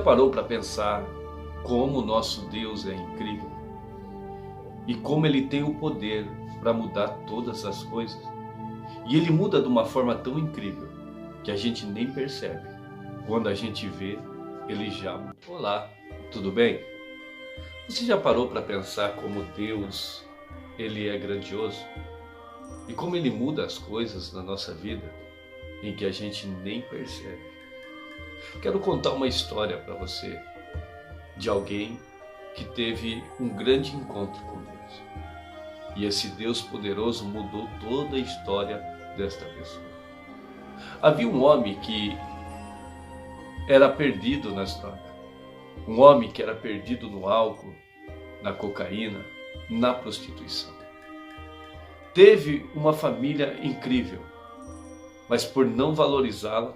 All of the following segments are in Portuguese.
parou para pensar como o nosso Deus é incrível e como Ele tem o poder para mudar todas as coisas? E Ele muda de uma forma tão incrível que a gente nem percebe. Quando a gente vê, Ele já mudou. Olá, tudo bem? Você já parou para pensar como Deus, Ele é grandioso? E como Ele muda as coisas na nossa vida em que a gente nem percebe? Quero contar uma história para você de alguém que teve um grande encontro com Deus. E esse Deus poderoso mudou toda a história desta pessoa. Havia um homem que era perdido nas drogas. Um homem que era perdido no álcool, na cocaína, na prostituição. Teve uma família incrível, mas por não valorizá-la,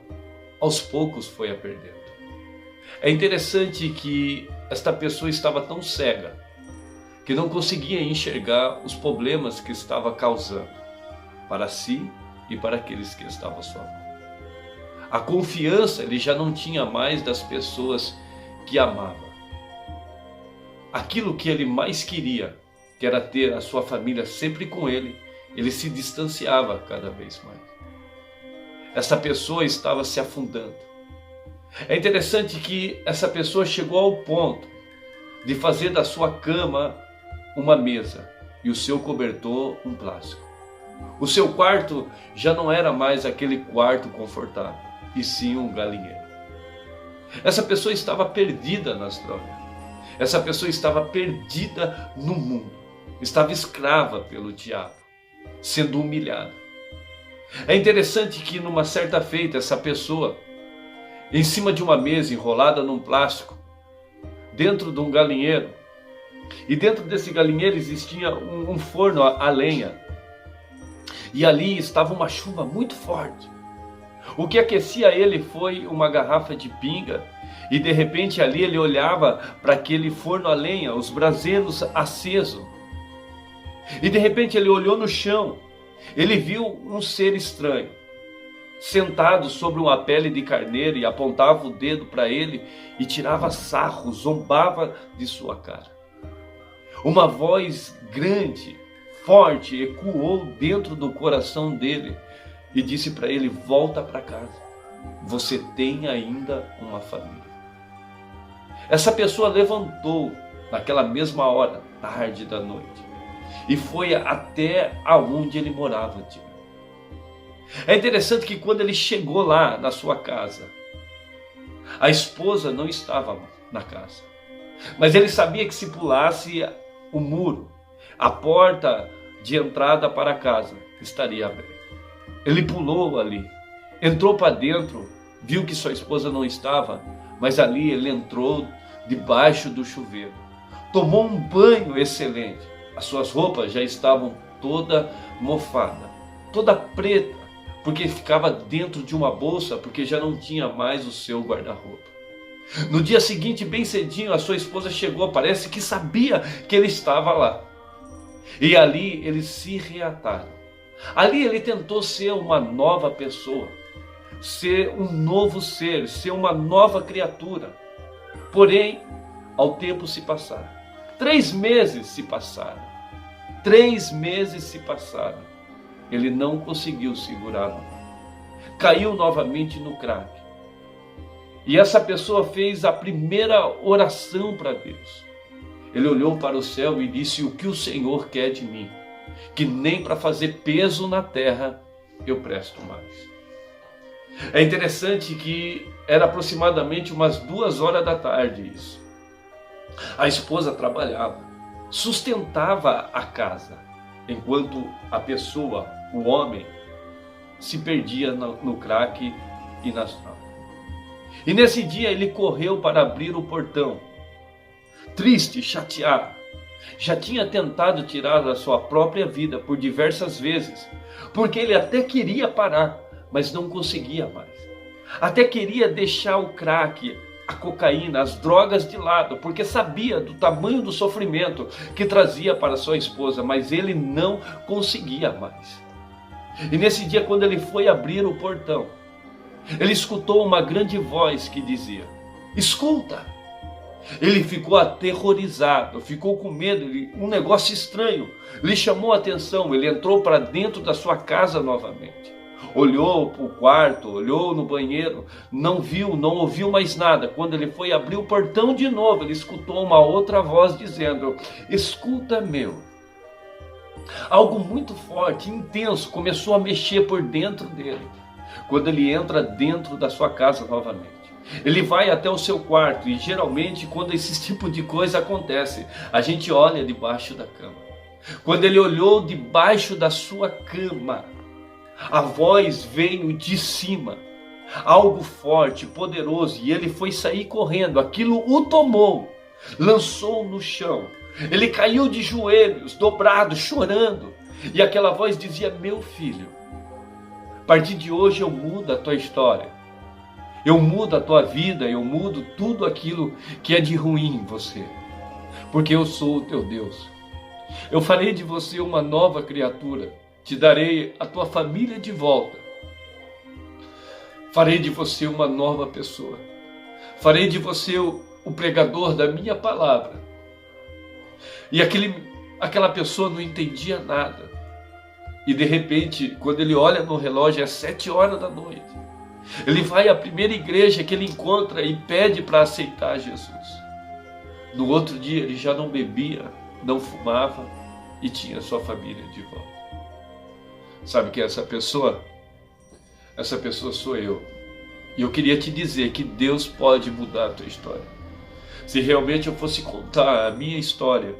aos poucos foi a perdendo. É interessante que esta pessoa estava tão cega que não conseguia enxergar os problemas que estava causando para si e para aqueles que estavam à sua volta. A confiança ele já não tinha mais das pessoas que amava. Aquilo que ele mais queria, que era ter a sua família sempre com ele, ele se distanciava cada vez mais. Essa pessoa estava se afundando. É interessante que essa pessoa chegou ao ponto de fazer da sua cama uma mesa e o seu cobertor um plástico. O seu quarto já não era mais aquele quarto confortável, e sim um galinheiro. Essa pessoa estava perdida nas drogas. Essa pessoa estava perdida no mundo. Estava escrava pelo diabo, sendo humilhada. É interessante que numa certa feita essa pessoa, em cima de uma mesa enrolada num plástico, dentro de um galinheiro, e dentro desse galinheiro existia um forno a lenha, e ali estava uma chuva muito forte. O que aquecia ele foi uma garrafa de pinga, e de repente ali ele olhava para aquele forno a lenha, os braseiros acesos, e de repente ele olhou no chão. Ele viu um ser estranho, sentado sobre uma pele de carneiro, e apontava o dedo para ele e tirava sarro, zombava de sua cara. Uma voz grande, forte, ecoou dentro do coração dele e disse para ele: volta para casa, você tem ainda uma família. Essa pessoa levantou naquela mesma hora, tarde da noite, e foi até aonde ele morava. É interessante que quando ele chegou lá na sua casa, a esposa não estava na casa. Mas ele sabia que se pulasse o muro, a porta de entrada para a casa estaria aberta. Ele pulou ali, entrou para dentro, viu que sua esposa não estava, mas ali ele entrou debaixo do chuveiro. Tomou um banho excelente. As suas roupas já estavam toda mofada, toda preta, porque ficava dentro de uma bolsa, porque já não tinha mais o seu guarda-roupa. No dia seguinte, bem cedinho, a sua esposa chegou, parece que sabia que ele estava lá. E ali eles se reataram. Ali ele tentou ser uma nova pessoa, ser um novo ser, ser uma nova criatura. Porém, ao tempo se passaram. 3 meses se passaram. 3 meses se passaram. Ele não conseguiu segurá-lo. Caiu novamente no crack. E essa pessoa fez a primeira oração para Deus. Ele olhou para o céu e disse: o que o Senhor quer de mim? Que nem para fazer peso na terra eu presto mais. É interessante que era aproximadamente umas 2 horas da tarde isso. A esposa trabalhava, sustentava a casa, enquanto a pessoa, o homem, se perdia no crack e nas drogas. E nesse dia ele correu para abrir o portão, triste, chateado. Já tinha tentado tirar a sua própria vida por diversas vezes, porque ele até queria parar, mas não conseguia mais. Até queria deixar o crack, a cocaína, as drogas de lado, porque sabia do tamanho do sofrimento que trazia para sua esposa, mas ele não conseguia mais. E nesse dia, quando ele foi abrir o portão, ele escutou uma grande voz que dizia: Escuta. Ele ficou aterrorizado, ficou com medo, um negócio estranho lhe chamou a atenção. Ele entrou para dentro da sua casa novamente. Olhou para o quarto, olhou no banheiro, não viu, não ouviu mais nada. Quando ele foi abrir o portão de novo, ele escutou uma outra voz dizendo: escuta, meu. Algo muito forte, intenso, começou a mexer por dentro dele. Quando ele entra dentro da sua casa novamente, ele vai até o seu quarto, e geralmente quando esse tipo de coisa acontece, a gente olha debaixo da cama. Quando ele olhou debaixo da sua cama, a voz veio de cima, algo forte, poderoso, e ele foi sair correndo. Aquilo o tomou, lançou no chão. Ele caiu de joelhos, dobrado, chorando, e aquela voz dizia: meu filho, a partir de hoje eu mudo a tua história, eu mudo a tua vida, eu mudo tudo aquilo que é de ruim em você, porque eu sou o teu Deus. Eu farei de você uma nova criatura, te darei a tua família de volta, farei de você uma nova pessoa, farei de você o pregador da minha palavra. E aquela pessoa não entendia nada, e de repente, quando ele olha no relógio, é 7 horas da noite. Ele vai à primeira igreja que ele encontra e pede para aceitar Jesus. No outro dia ele já não bebia, não fumava e tinha sua família de volta. Sabe que essa pessoa sou eu. E eu queria te dizer que Deus pode mudar a tua história. Se realmente eu fosse contar a minha história,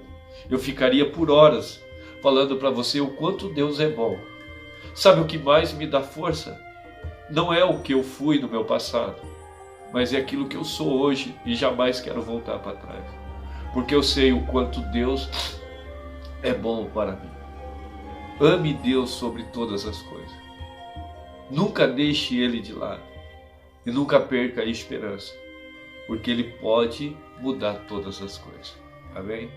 eu ficaria por horas falando para você o quanto Deus é bom. Sabe o que mais me dá força? Não é o que eu fui no meu passado, mas é aquilo que eu sou hoje e jamais quero voltar para trás. Porque eu sei o quanto Deus é bom para mim. Ame Deus sobre todas as coisas. Nunca deixe Ele de lado e nunca perca a esperança, porque Ele pode mudar todas as coisas. Amém?